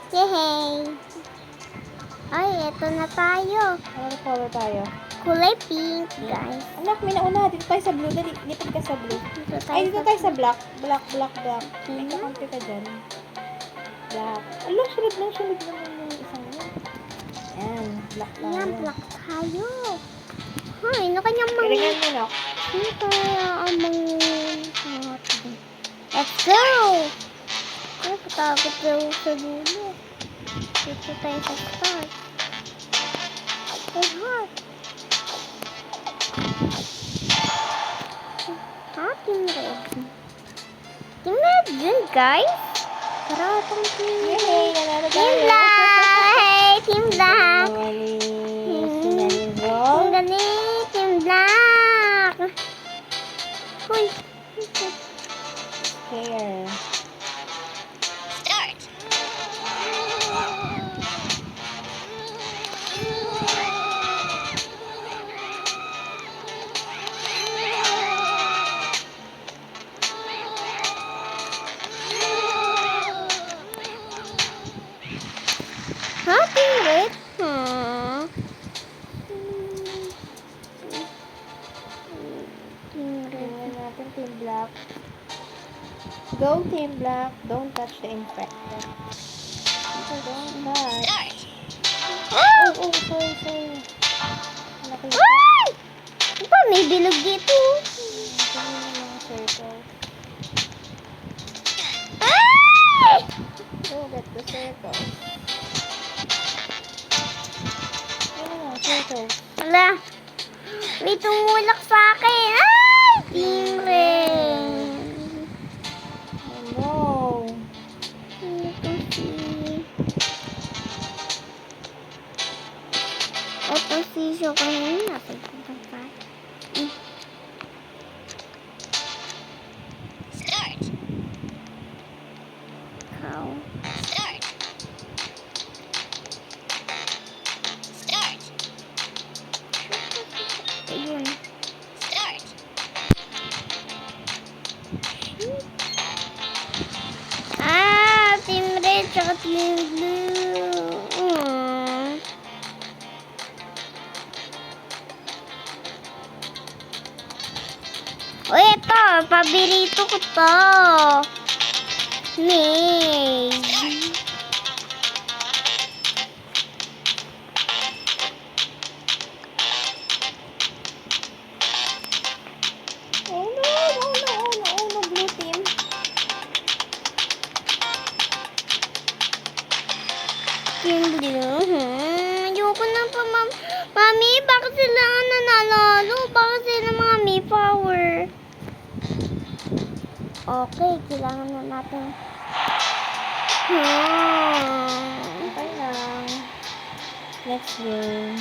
Yehey! Ay, eto na tayo. Ano color tayo? Kulay pink, guys. Anak, may nauna. Dito tayo sa blue. Dali, lipad ka sa blue. Dito Ay, dito tayo sa black. Black. May Mhm. kakampi ka dyan. Black. Ala, sunod naman yung isang yun. Ayan, black tayo. Ayan, black tayo. Ay, ano kanyang mga... Iringan mo, Nak. Ano kaya ang mga... Let's go! Ay, patagod daw sa dulo. Dito tayo sa start. Ay, hot. Team Red. Team Red yun, guys. Tara, itong Team Red. Yay, nanalo Team tayo. Black! Hey, Team Black! Ang Sinalizo. galing, Team Black! Uy! Hair. Start! Ha, Team Red? Team Red. Tingnan natin, Team Black. Go, Team Black. Don't touch the infected. Don't touch. Oh, sorry. Nakita. Ay! Ito, may bilog dito. Tingnan yung mga circle. Ay! Look at the circle. Tingnan circle. Wala. May tumulak sa akin. Ay! Team Red. Oh no. Ito si Shokahin. Nasaan pa ba? Start. Ikaw. Start. Ayun. Start. Team Red tsaka Team Blue. Uy, ito. Paborito ko to. Maze. Oh no, blue team. Team Blue. Ayoko na pa, Mami, bakit sila nanalo? Bakit sila mga may power? Okay, kailangan na natin. Okay lang. Next game.